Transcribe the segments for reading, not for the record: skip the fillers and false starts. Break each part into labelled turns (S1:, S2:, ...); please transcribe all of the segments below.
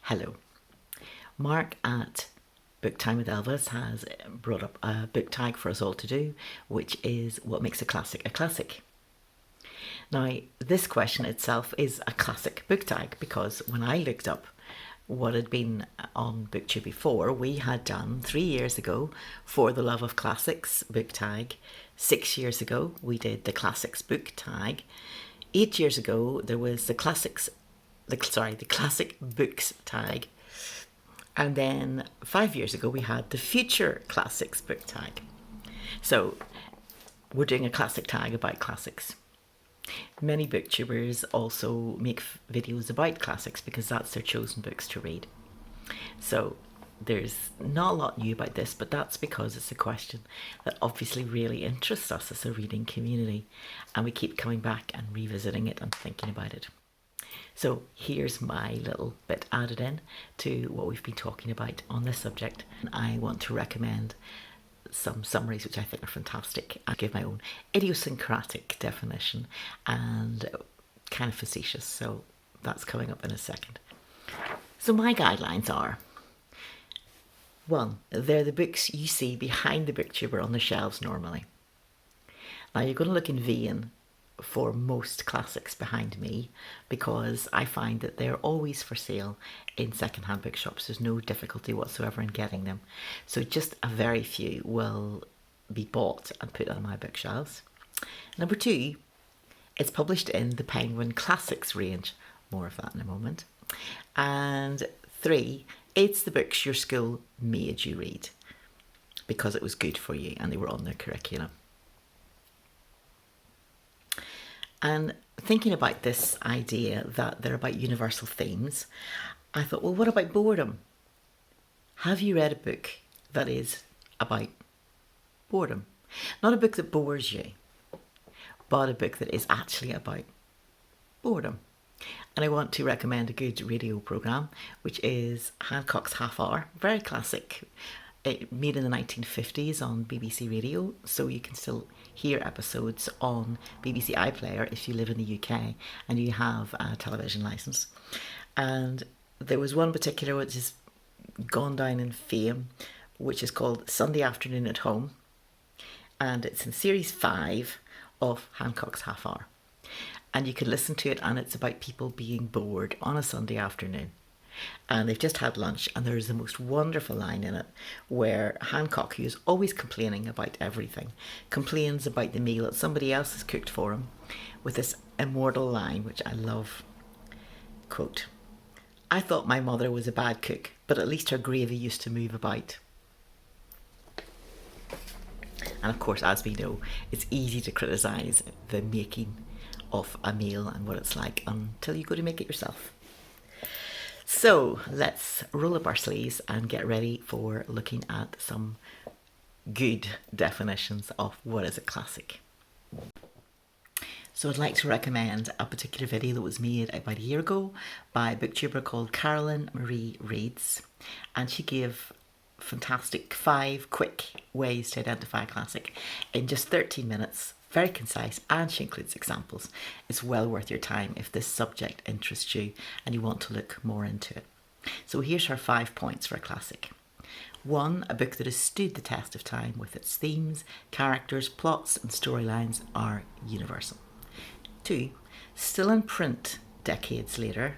S1: Hello. Mark at Book Time with Elvis has brought up a book tag for us all to do, which is what makes a classic a classic. Now, this question itself is a classic book tag because when I looked up what had been on BookTube before, we had done 3 years ago For the Love of Classics book tag. 6 years ago, we did the Classics book tag. 8 years ago, there was the classic books tag. And then 5 years ago, we had the Future Classics book tag. So we're doing a classic tag about classics. Many booktubers also make videos about classics because that's their chosen books to read. So there's not a lot new about this, but that's because it's a question that obviously really interests us as a reading community, and we keep coming back and revisiting it and thinking about it. So here's my little bit added in to what we've been talking about on this subject. I want to recommend some summaries which I think are fantastic. I give my own idiosyncratic definition and kind of facetious, so that's coming up in a second. So my guidelines are: 1, they're the books you see behind the booktuber on the shelves normally. Now you're going to look in vain for most classics behind me because I find that they're always for sale in second-hand bookshops. There's no difficulty whatsoever in getting them. So just a very few will be bought and put on my bookshelves. Number 2, it's published in the Penguin Classics range. More of that in a moment. And 3, it's the books your school made you read because it was good for you and they were on their curriculum. And thinking about this idea that they're about universal themes, I thought, well, what about boredom? Have you read a book that is about boredom? Not a book that bores you, but a book that is actually about boredom. And I want to recommend a good radio programme, which is Hancock's Half Hour, very classic, made in the 1950s on BBC Radio, so you can still hear episodes on BBC iPlayer if you live in the UK and you have a television licence. And there was one particular which has gone down in fame, which is called Sunday Afternoon at Home, and it's in series 5 of Hancock's Half Hour. And you can listen to it, and it's about people being bored on a Sunday afternoon. And they've just had lunch, and there's the most wonderful line in it where Hancock, who is always complaining about everything, complains about the meal that somebody else has cooked for him with this immortal line, which I love. Quote, "I thought my mother was a bad cook, but at least her gravy used to move about." And of course, as we know, it's easy to criticise the making of a meal and what it's like until you go to make it yourself. So let's roll up our sleeves and get ready for looking at some good definitions of what is a classic. So I'd like to recommend a particular video that was made about a year ago by a booktuber called Carolyn Marie Reeds, and she gave fantastic 5 quick ways to identify a classic in just 13 minutes. Very concise, and she includes examples. It's well worth your time if this subject interests you and you want to look more into it. So here's her 5 points for a classic. 1, a book that has stood the test of time with its themes, characters, plots and storylines are universal. 2, still in print decades later.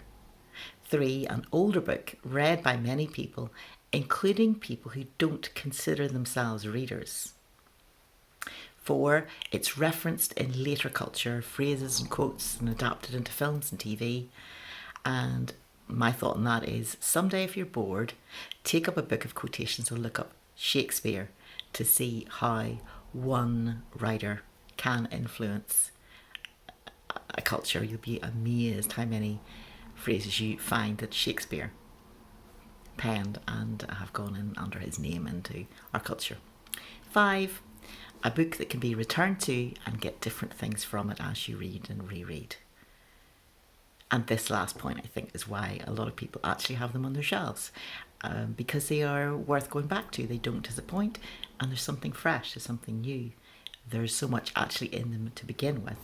S1: 3, an older book read by many people, including people who don't consider themselves readers. 4, it's referenced in later culture, phrases and quotes, and adapted into films and TV. And my thought on that is, someday if you're bored, take up a book of quotations and look up Shakespeare to see how one writer can influence a culture. You'll be amazed how many phrases you find that Shakespeare penned and have gone in under his name into our culture. 5, a book that can be returned to and get different things from it as you read and reread. And this last point, I think, is why a lot of people actually have them on their shelves, because they are worth going back to. They don't disappoint, and there's something fresh, there's something new. There's so much actually in them to begin with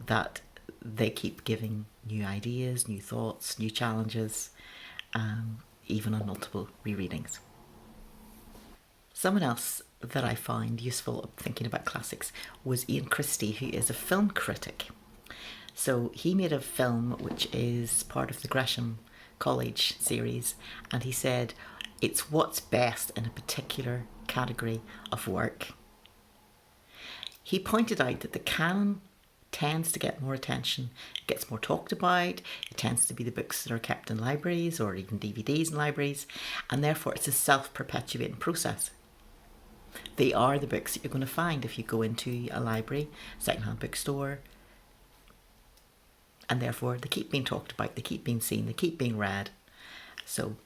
S1: that they keep giving new ideas, new thoughts, new challenges, even on multiple rereadings. Someone else that I find useful thinking about classics was Ian Christie, who is a film critic. So he made a film which is part of the Gresham College series, and he said it's what's best in a particular category of work. He pointed out that the canon tends to get more attention, it gets more talked about, it tends to be the books that are kept in libraries or even DVDs in libraries, and therefore it's a self-perpetuating process. They are the books that you're going to find if you go into a library, secondhand bookstore, and therefore they keep being talked about, they keep being seen, they keep being read. So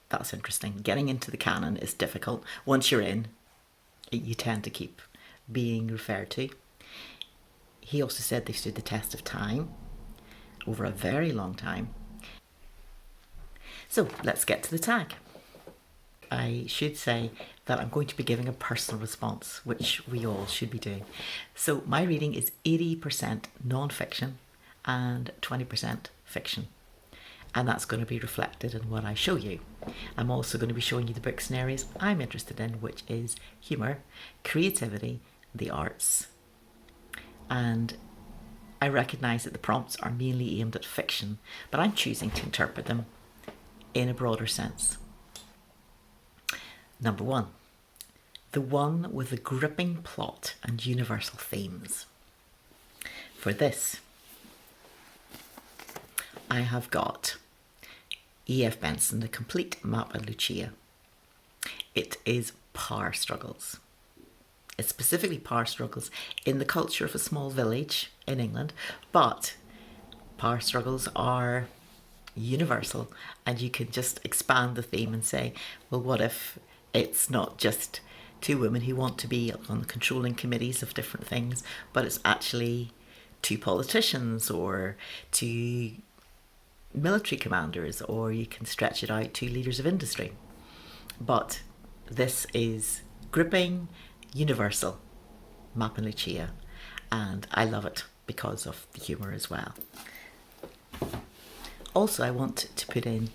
S1: that's interesting. Getting into the canon is difficult. Once you're in, you tend to keep being referred to. He also said they stood the test of time over a very long time. So let's get to the tag. I should say that I'm going to be giving a personal response, which we all should be doing. So my reading is 80% non-fiction and 20% fiction. And that's going to be reflected in what I show you. I'm also going to be showing you the books and areas I'm interested in, which is humour, creativity, the arts. And I recognise that the prompts are mainly aimed at fiction, but I'm choosing to interpret them in a broader sense. Number 1, the one with a gripping plot and universal themes. For this, I have got E.F. Benson, The Complete Map of Lucia. It is power struggles. It's specifically power struggles in the culture of a small village in England, but power struggles are universal, and you can just expand the theme and say, well, what if it's not just two women who want to be on the controlling committees of different things, but it's actually two politicians or two military commanders, or you can stretch it out to leaders of industry. But this is gripping, universal, Map and Lucia, and I love it because of the humour as well. Also, I want to put in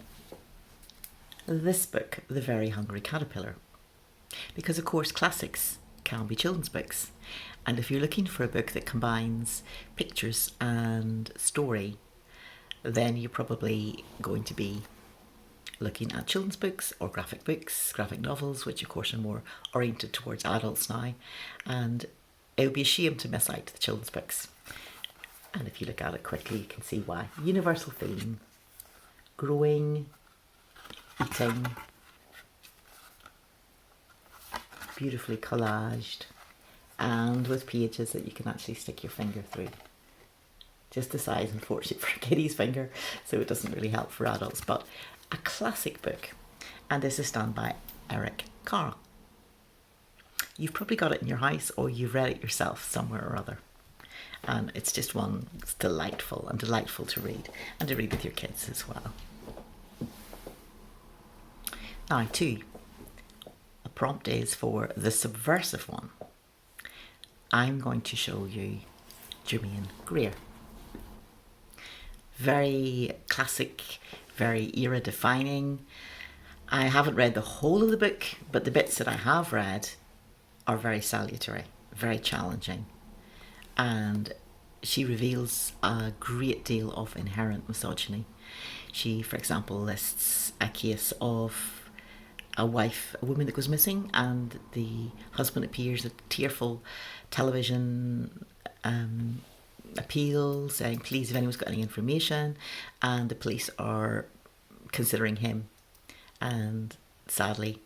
S1: this book, The Very Hungry Caterpillar, because of course classics can be children's books, and if you're looking for a book that combines pictures and story, then you're probably going to be looking at children's books or graphic novels, which of course are more oriented towards adults now, and it would be a shame to miss out the children's books. And if you look at it quickly, you can see why. Universal theme, growing, eating, beautifully collaged, and with pages that you can actually stick your finger through. Just the size, unfortunately, for a kiddie's finger, so it doesn't really help for adults, but a classic book. And this is done by Eric Carle. You've probably got it in your house, or you've read it yourself somewhere or other. And it's just one that's delightful to read, and to read with your kids as well. Now, 2, a prompt is for the subversive one. I'm going to show you Germaine Greer. Very classic, very era defining. I haven't read the whole of the book, but the bits that I have read are very salutary, very challenging. And she reveals a great deal of inherent misogyny. She, for example, lists a case of a woman that goes missing, and the husband appears at tearful television appeal saying, please, if anyone's got any information, and the police are considering him. And sadly,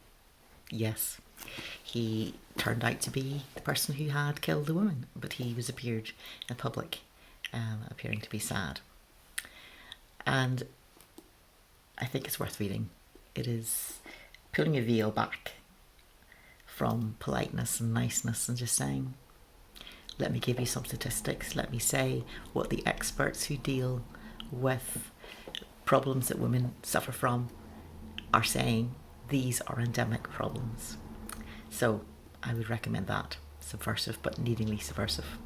S1: yes, he turned out to be the person who had killed the woman, but he was appeared in public, appearing to be sad. And I think it's worth reading. It is pulling a veil back from politeness and niceness and just saying, let me give you some statistics, let me say what the experts who deal with problems that women suffer from are saying. These are endemic problems. So I would recommend that. Subversive, but needingly subversive.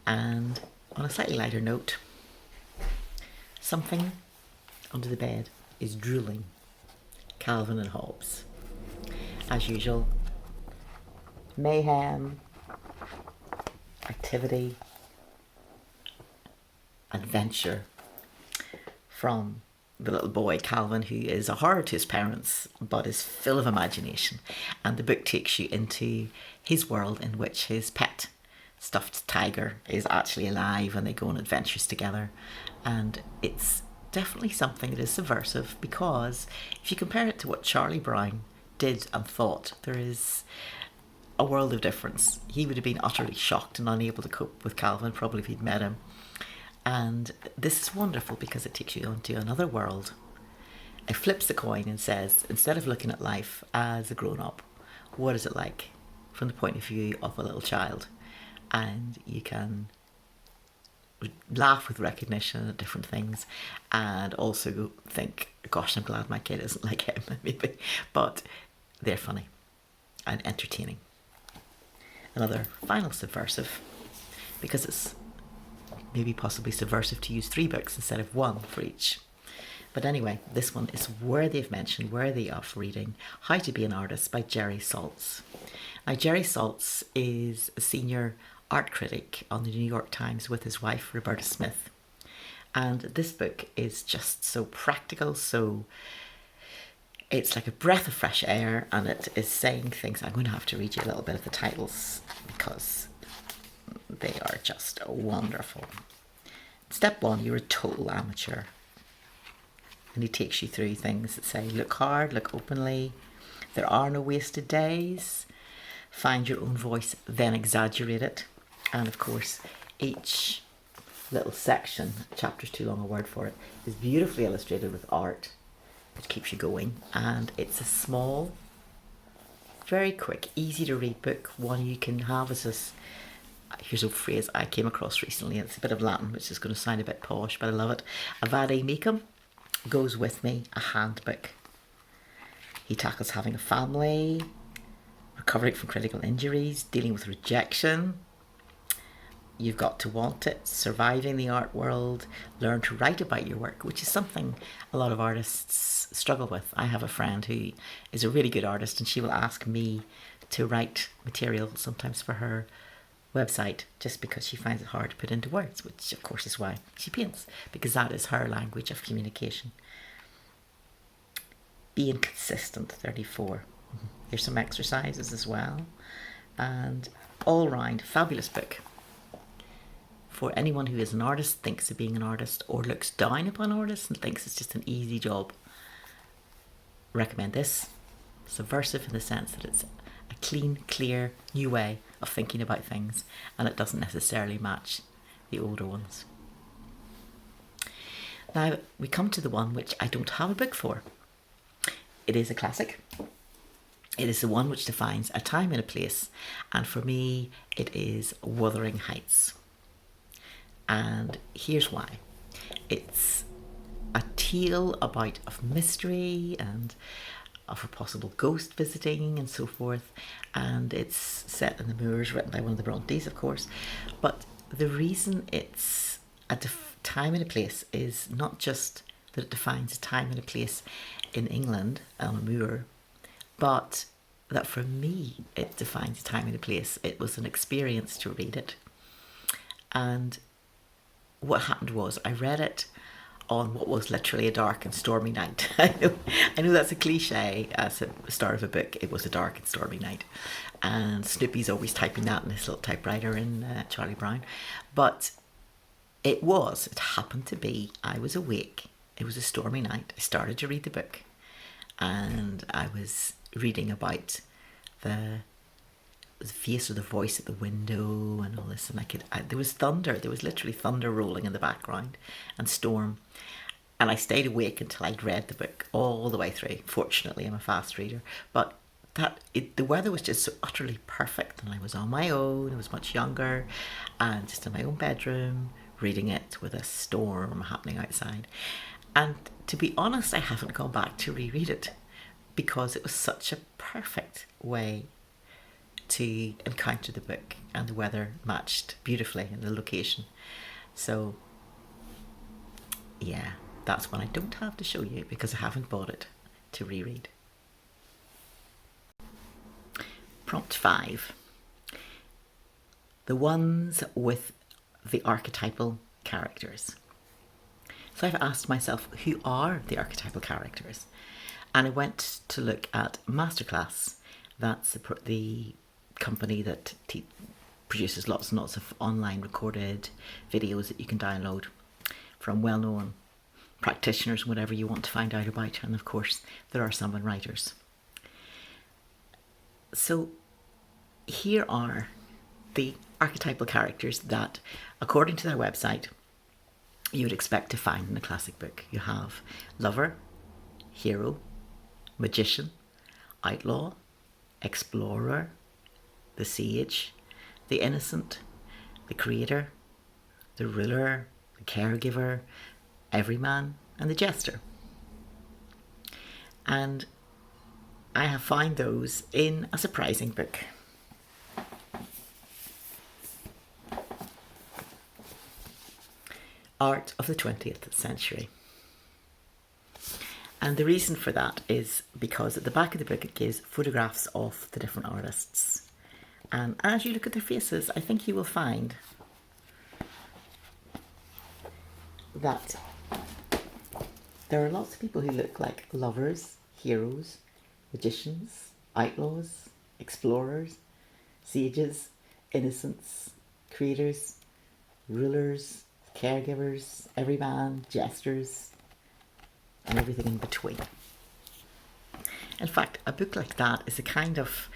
S1: And on a slightly lighter note, something under the bed is drooling. Calvin and Hobbes. As usual, mayhem, activity, adventure from the little boy Calvin, who is a horror to his parents but is full of imagination. And the book takes you into his world, in which his pet stuffed tiger is actually alive, and they go on adventures together. And it's definitely something that is subversive, because if you compare it to what Charlie Brown did and thought, there is a world of difference. He would have been utterly shocked and unable to cope with Calvin, probably, if he'd met him. And this is wonderful because it takes you onto another world. It flips the coin and says, instead of looking at life as a grown-up, what is it like from the point of view of a little child? And you can laugh with recognition at different things, and also think, gosh, I'm glad my kid isn't like him, maybe. But they're funny and entertaining. Another final subversive, because it's maybe possibly subversive to use 3 books instead of 1 for each. But anyway, this one is worthy of mention, worthy of reading. How to Be an Artist by Jerry Saltz. Now, Jerry Saltz is a senior art critic on the New York Times with his wife, Roberta Smith. And this book is just so practical, so it's like a breath of fresh air, and it is saying things. I'm going to have to read you a little bit of the titles because they are just wonderful. Step 1, you're a total amateur. And he takes you through things that say, look hard, look openly, there are no wasted days, find your own voice, then exaggerate it. And of course, each little section, chapter's too long a word for it, is beautifully illustrated with art, which keeps you going. And it's a small, very quick, easy to read book, one you can have as this. Here's a phrase I came across recently. It's a bit of Latin, which is going to sound a bit posh, but I love it. Avade mecum, goes with me, a handbook. He tackles having a family, recovering from critical injuries, dealing with rejection. You've got to want it, surviving the art world, learn to write about your work, which is something a lot of artists struggle with. I have a friend who is a really good artist, and she will ask me to write material sometimes for her website, just because she finds it hard to put into words, which of course is why she paints, because that is her language of communication. Being consistent, 34. Here's some exercises as well, and all round fabulous book for anyone who is an artist, thinks of being an artist, or looks down upon artists and thinks it's just an easy job. Recommend this. Subversive in the sense that it's a clean, clear, new way of thinking about things, and it doesn't necessarily match the older ones. Now we come to the one which I don't have a book for. It is a classic. It is the one which defines a time and a place, and for me it is Wuthering Heights. And here's why. It's a tale of mystery and of a possible ghost visiting and so forth, and it's set in the moors, written by one of the Brontes, of course. But the reason it's a time and a place is not just that it defines a time and a place in England on a moor, but that for me it defines a time and a place. It was an experience to read it. And what happened was, I read it on what was literally a dark and stormy night. I know that's a cliche as the start of a book. It was a dark and stormy night, and Snoopy's always typing that in his little typewriter in Charlie Brown. But it happened to be, I was awake, it was a stormy night, I started to read the book, and I was reading about the face or the voice at the window and all this, and there was thunder, there was literally thunder rolling in the background and storm, and I stayed awake until I'd read the book all the way through. Fortunately, I'm a fast reader, but the weather was just so utterly perfect, and I was on my own, I was much younger, and just in my own bedroom reading it with a storm happening outside. And to be honest, I haven't gone back to reread it, because it was such a perfect way to encounter the book, and the weather matched beautifully in the location. So yeah, That's one I don't have to show you because I haven't bought it to reread. Prompt 5. The ones with the archetypal characters. So I've asked myself, who are the archetypal characters? And I went to look at Masterclass. That's the company that produces lots and lots of online recorded videos that you can download from well-known practitioners, whatever you want to find out about. And of course, there are some writers. So here are the archetypal characters that, according to their website, you would expect to find in a classic book. You have lover, hero, magician, outlaw, explorer, the sage, the innocent, the creator, the ruler, the caregiver, everyman, and the jester. And I have found those in a surprising book. Art of the 20th Century. And the reason for that is because at the back of the book it gives photographs of the different artists. And as you look at their faces, I think you will find that there are lots of people who look like lovers, heroes, magicians, outlaws, explorers, sages, innocents, creators, rulers, caregivers, everyman, jesters, and everything in between. In fact, a book like that is the kind of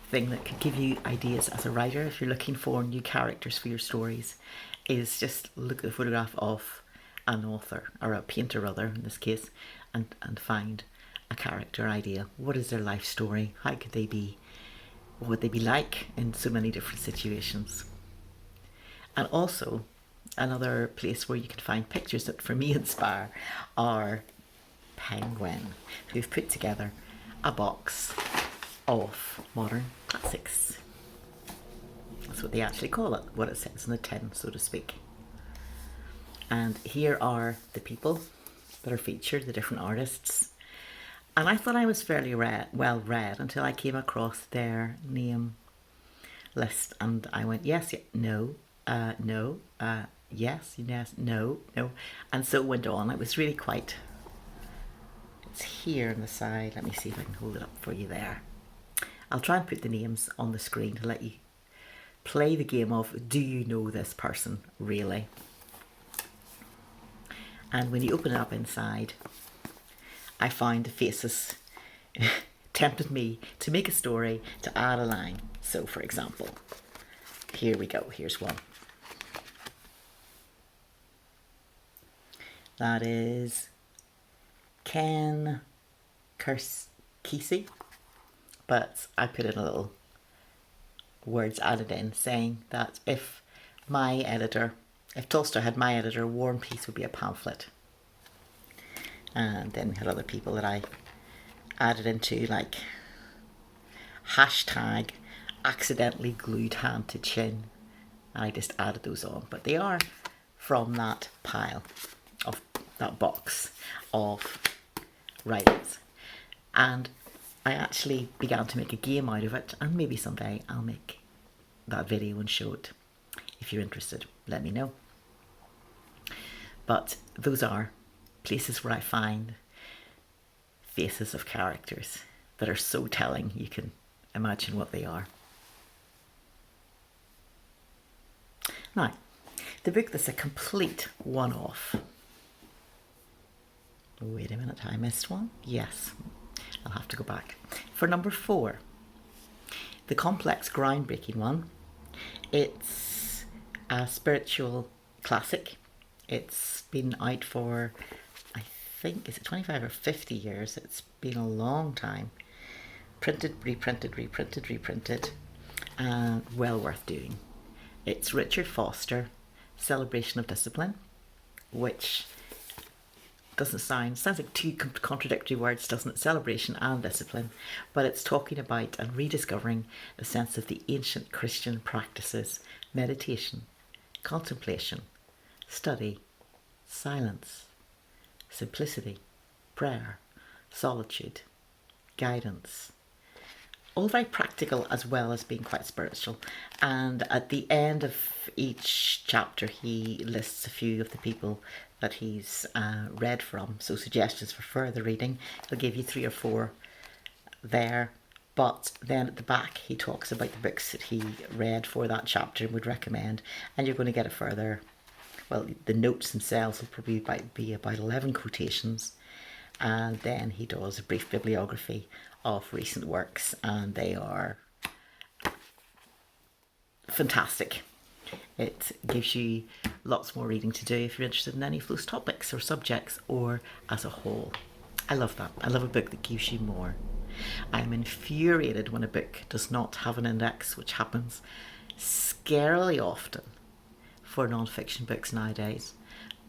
S1: thing that could give you ideas as a writer if you're looking for new characters for your stories, is just look at the photograph of an author, or a painter rather in this case, and find a character idea. What is their life story? How could they be? What would they be like in so many different situations? And also, another place where you can find pictures that for me inspire are Penguin, who've put together a box of modern classics. That's what they actually call it, what it says in the tin, so to speak. And here are the people that are featured, the different artists. And I thought I was fairly well read until I came across their name list, and I went, yes, no, no, yes, no, no. And so it went on. It was really quite... It's here on the side. Let me see if I can hold it up for you there. I'll try and put the names on the screen to let you play the game of, do you know this person really? And when you open it up inside, I found the faces tempted me to make a story, to add a line. So for example, here we go, here's one. That is Ken Kesey, but I put in a little words added in saying that if Tolstoy had my editor, War and Peace would be a pamphlet. And then we had other people that I added into, like hashtag accidentally glued hand to chin. And I just added those on. But they are from that pile, of that box of writings. And I actually began to make a game out of it, and maybe someday I'll make that video and show it. If you're interested, let me know. But those are places where I find faces of characters that are so telling you can imagine what they are. Now, the book that's a complete one-off. Wait a minute, I missed one? Yes, I'll have to go back. For number 4, the complex, groundbreaking one. It's a spiritual classic. It's been out for, I think, is it 25 or 50 years? It's been a long time. Printed, reprinted, reprinted, reprinted, and well worth doing. It's Richard Foster, Celebration of Discipline, which sounds like two contradictory words, doesn't it? Celebration and discipline. But it's talking about and rediscovering the sense of the ancient Christian practices: meditation, contemplation, study, silence, simplicity, prayer, solitude, guidance. All very practical as well as being quite spiritual. And at the end of each chapter, he lists a few of the people that he's read from. So suggestions for further reading. He'll give you 3 or 4 there. But then at the back, he talks about the books that he read for that chapter and would recommend. And you're going to get a further, well, the notes themselves will probably be about 11 quotations. And then he does a brief bibliography of recent works, and they are fantastic. It gives you lots more reading to do if you're interested in any of those topics or subjects or as a whole. I love that. I love a book that gives you more. I'm infuriated when a book does not have an index, which happens scarily often for non-fiction books nowadays,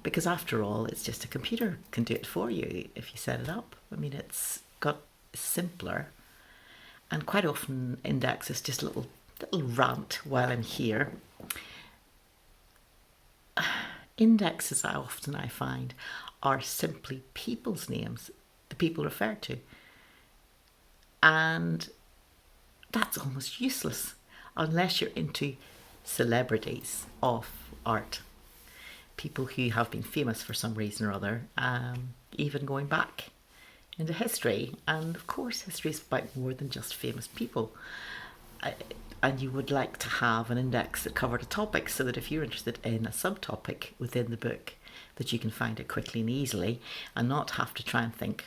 S1: because after all, it's just a computer can do it for you if you set it up. I mean, it's got simpler, and quite often index is just a little rant while I'm here. Indexes I find are simply people's names, the people referred to, and that's almost useless unless you're into celebrities of art, people who have been famous for some reason or other, even going back into history. And of course, history is about more than just famous people. And you would like to have an index that covered a topic so that if you're interested in a subtopic within the book, that you can find it quickly and easily and not have to try and think,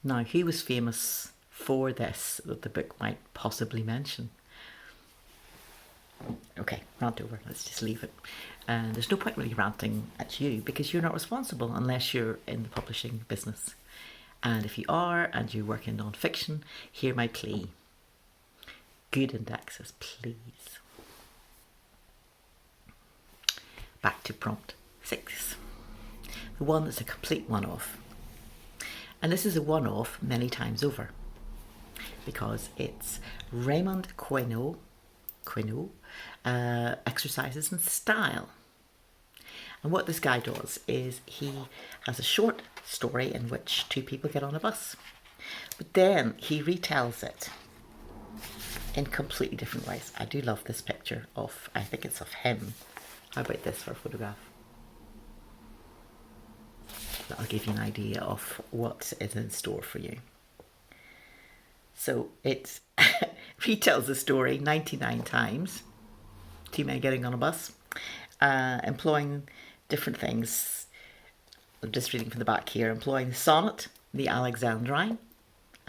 S1: now, who was famous for this that the book might possibly mention? Okay, rant over. Let's just leave it. And there's no point really ranting at you because you're not responsible unless you're in the publishing business. And if you are and you work in non-fiction, hear my plea. Good indexes, please. Back to prompt 6. The one that's a complete one-off. And this is a one-off many times over because it's Raymond Queneau, Exercises in Style. And what this guy does is he has a short story in which 2 people get on a bus, but then he retells it in completely different ways. I do love this picture of, I think it's of him. How about this for a photograph? That'll give you an idea of what is in store for you. So it retells the story 99 times. 2 men getting on a bus, employing different things. I'm just reading from the back here. Employing the sonnet, the Alexandrine.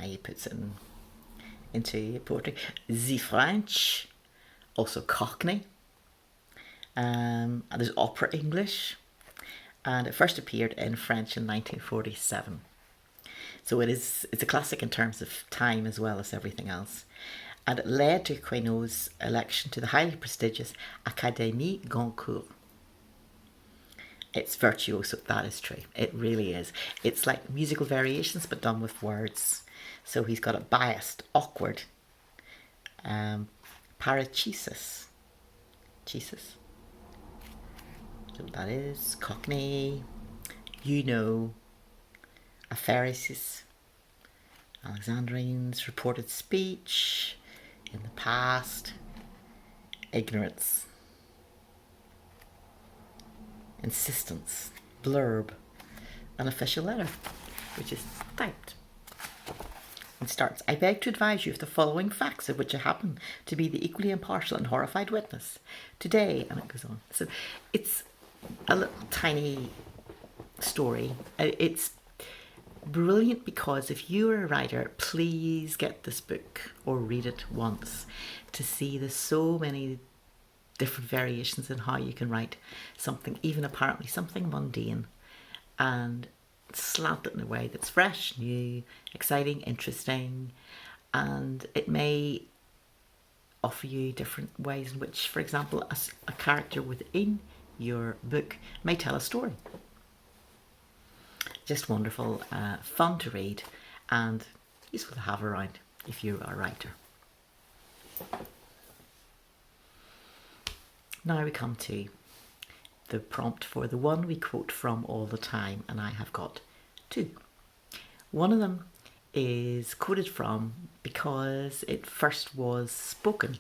S1: He puts it into poetry. The French, also Cockney. And there's opera English. And it first appeared in French in 1947. So it's a classic in terms of time as well as everything else. And it led to Queneau's election to the highly prestigious Académie Goncourt. It's virtuoso, that is true. It really is. It's like musical variations but done with words. So he's got a biased, awkward, parachesis. Jesus. So that is Cockney, apheresis, Alexandrine's reported speech, in the past, ignorance, insistence, blurb, an official letter, which is typed. It starts, I beg to advise you of the following facts of which I happen to be the equally impartial and horrified witness. Today, and it goes on. So it's a little tiny story. It's brilliant because if you're a writer, please get this book or read it once to see there's so many different variations in how you can write something, even apparently something mundane, and slant it in a way that's fresh, new, exciting, interesting, and it may offer you different ways in which, for example, a character within your book may tell a story. Just wonderful, fun to read and useful to have around if you're a writer. Now we come to the prompt for the one we quote from all the time, and I have got two. One of them is quoted from because it first was spoken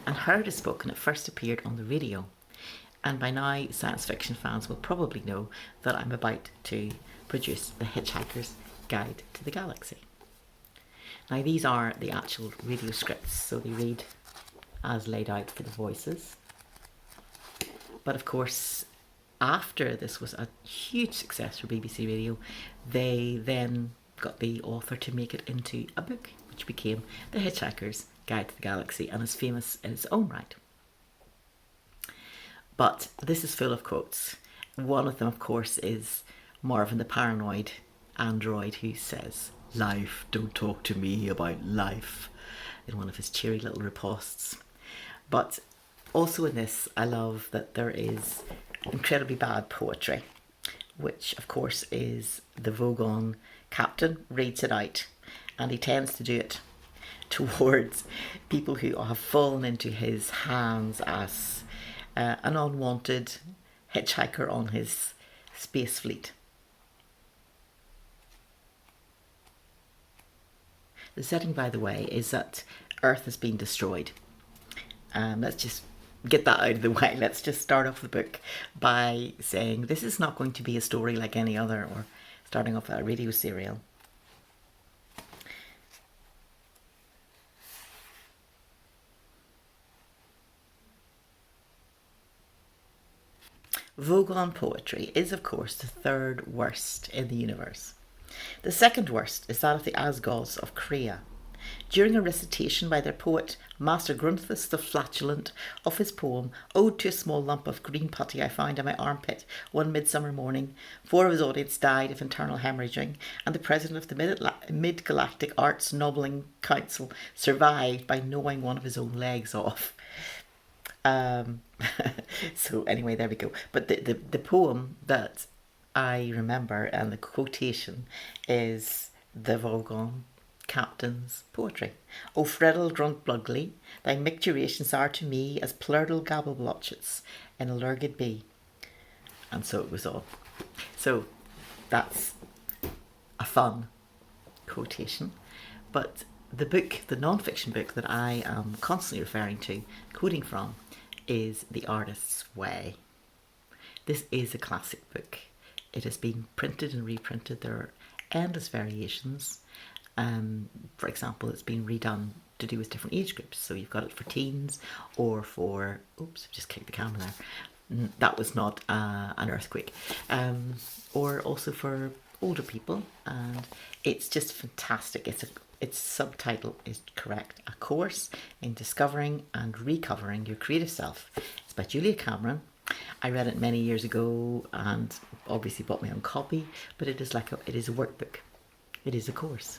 S1: and heard as spoken. It first appeared on the radio. And by now, science fiction fans will probably know that I'm about to produce The Hitchhiker's Guide to the Galaxy. Now, these are the actual radio scripts, so they read as laid out for the voices. But of course, after this was a huge success for BBC Radio, they then got the author to make it into a book, which became The Hitchhiker's Guide to the Galaxy and is famous in its own right. But this is full of quotes. One of them, of course, is Marvin the paranoid android who says, "Life, don't talk to me about life," in one of his cheery little riposts. But also in this, I love that there is incredibly bad poetry, which of course is the Vogon captain reads it out, and he tends to do it towards people who have fallen into his hands as an unwanted hitchhiker on his space fleet. The setting, by the way, is that Earth has been destroyed. Let's just get that out of the way. Let's just start off the book by saying this is not going to be a story like any other, or starting off a radio serial. Vogon poetry is, of course, the third worst in the universe. The second worst is that of the Asgoths of Krea. During a recitation by their poet, Master Grunthus the Flatulent, of his poem Ode to a Small Lump of Green Putty I Found in My Armpit one midsummer morning, 4 of his audience died of internal hemorrhaging, and the president of the Mid-Galactic Arts Nobbling Council survived by gnawing one of his own legs off. So anyway, there we go. But the poem that I remember and the quotation is the Vogon captain's poetry. "O Freddle Grunt Blugly, thy micturations are to me as plurdle gabble blotchets in a lurgid bee." And so it was all. So that's a fun quotation. But the book, the non-fiction book that I am constantly referring to, quoting from, is The Artist's Way. This is a classic book. It has been printed and reprinted. There are endless variations. For example, it's been redone to do with different age groups. So you've got it for teens or for... Oops, I've just kicked the camera there. That was not an earthquake. Or also for older people. And it's just fantastic. Its subtitle is correct: A Course in Discovering and Recovering Your Creative Self. It's by Julia Cameron. I read it many years ago and obviously bought my own copy, but it is it is a workbook. It is a course.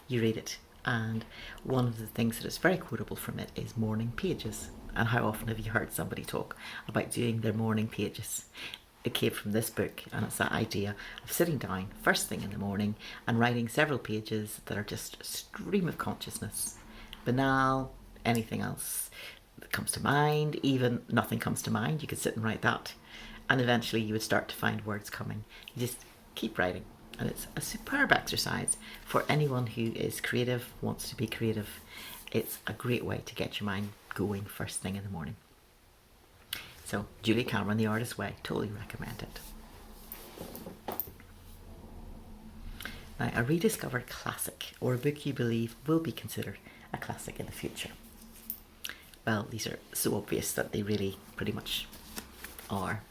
S1: You read it, and one of the things that is very quotable from it is morning pages. And how often have you heard somebody talk about doing their morning pages? It came from this book, and it's that idea of sitting down first thing in the morning and writing several pages that are just a stream of consciousness. Banal, anything else that comes to mind, even nothing comes to mind, you could sit and write that. And eventually you would start to find words coming. You just keep writing. And it's a superb exercise for anyone who is creative, wants to be creative. It's a great way to get your mind going first thing in the morning. So, Julia Cameron, The Artist's Way, totally recommend it. Now, a rediscovered classic, or a book you believe will be considered a classic in the future. Well, these are so obvious that they really pretty much are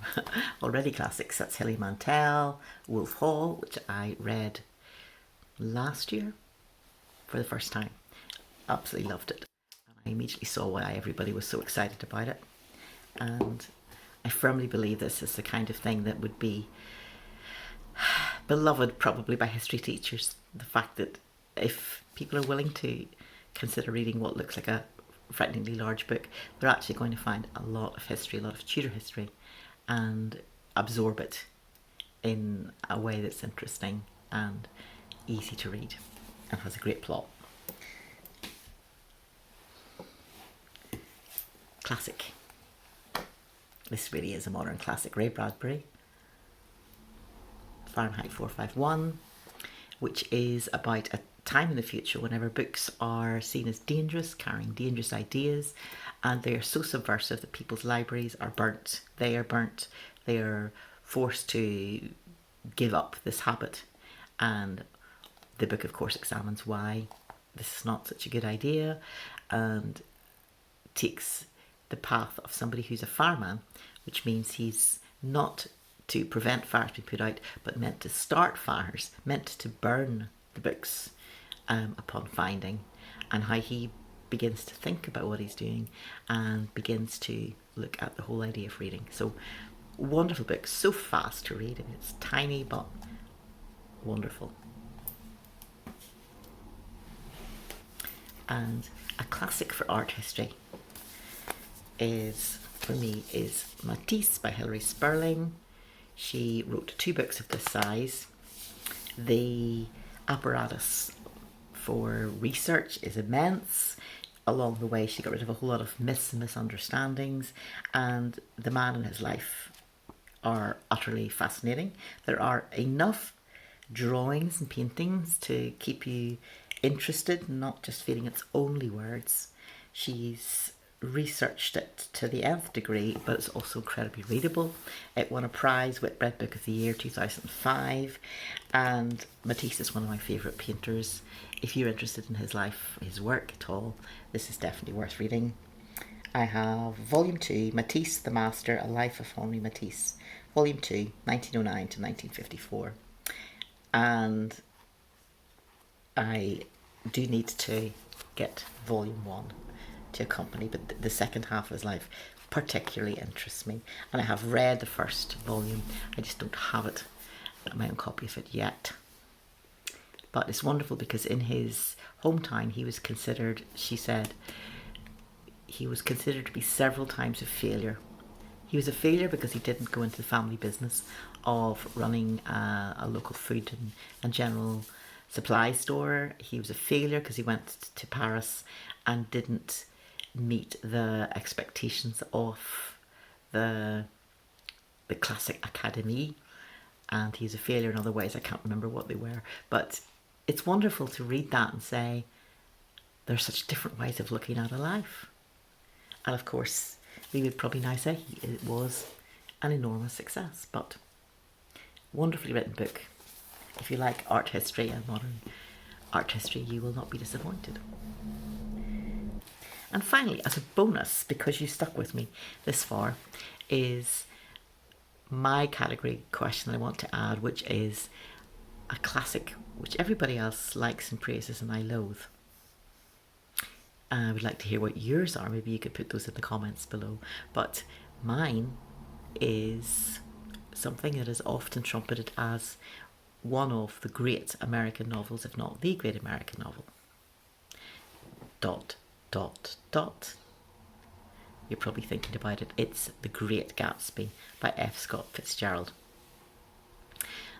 S1: already classics. That's Hilary Mantel, Wolf Hall, which I read last year for the first time. Absolutely loved it. And I immediately saw why everybody was so excited about it. And I firmly believe this is the kind of thing that would be beloved probably by history teachers. The fact that if people are willing to consider reading what looks like a frighteningly large book, they're actually going to find a lot of history, a lot of Tudor history, and absorb it in a way that's interesting and easy to read and has a great plot. Classic. This really is a modern classic. Ray Bradbury, Fahrenheit 451. which is about a time in the future whenever books are seen as dangerous, carrying dangerous ideas, and they are so subversive that people's libraries are burnt. They are burnt. They are forced to give up this habit. And the book, of course, examines why this is not such a good idea, and takes the path of somebody who's a fireman, which means he's not to prevent fires being put out, but meant to start fires, meant to burn the books upon finding, and how he begins to think about what he's doing and begins to look at the whole idea of reading. So wonderful book, so fast to read, and it's tiny but wonderful. And a classic for art history is, for me, is Matisse by Hilary Sperling. She wrote 2 books of this size. The apparatus for research is immense. Along the way, she got rid of a whole lot of myths and misunderstandings, and the man and his life are utterly fascinating. There are enough drawings and paintings to keep you interested, not just feeling it's only words. She's researched it to the nth degree, but it's also incredibly readable. It won a prize, Whitbread Book of the Year 2005, and Matisse is one of my favourite painters. If you're interested in his life, his work at all, this is definitely worth reading. I have Volume 2, Matisse the Master, A Life of Henri Matisse, Volume 2, 1909 to 1954. And I do need to get Volume 1 to accompany, but the second half of his life particularly interests me. And I have read the first volume, I just don't have it, my own copy of it yet. But it's wonderful because in his hometown he was considered, she said, he was considered to be several times a failure. He was a failure because he didn't go into the family business of running a local food and general supply store. He was a failure because he went to Paris and didn't meet the expectations of the classic academy, and he's a failure in other ways. I can't remember what they were, but it's wonderful to read that and say there's such different ways of looking at a life. And of course we would probably now say it was an enormous success, but wonderfully written book. If you like art history and modern art history, you will not be disappointed. And finally, as a bonus, because you stuck with me this far, is my category question that I want to add, which is a classic which everybody else likes and praises and I loathe. I would like to hear what yours are. Maybe you could put those in the comments below. But mine is something that is often trumpeted as one of the great American novels, if not the great American novel. ... You're probably thinking about it. It's The Great Gatsby by F. Scott Fitzgerald.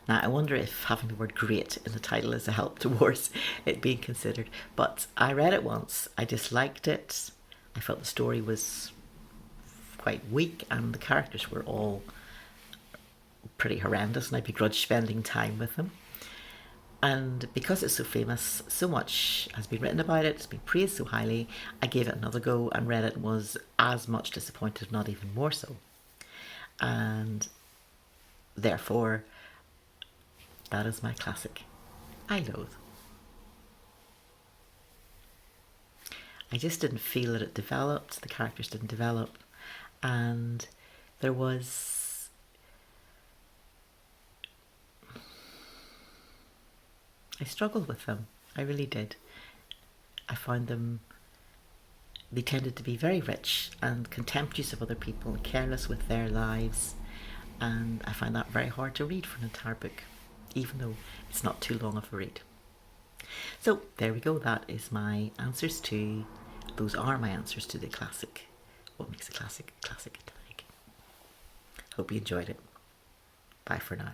S1: Now, I wonder if having the word great in the title is a help towards it being considered. But I read it once. I disliked it. I felt the story was quite weak and the characters were all pretty horrendous, and I begrudged spending time with them. And because it's so famous, so much has been written about it, it's been praised so highly, I gave it another go and read it and was as much disappointed, if not even more so. And therefore, that is my classic. I loathe. I just didn't feel that it developed, the characters didn't develop, and there was... I struggled with them. I really did. I found them... They tended to be very rich and contemptuous of other people and careless with their lives. And I find that very hard to read for an entire book, even though it's not too long of a read. So there we go. That is my answers to... Those are my answers to the classic. What makes a classic a classic? Hope you enjoyed it. Bye for now.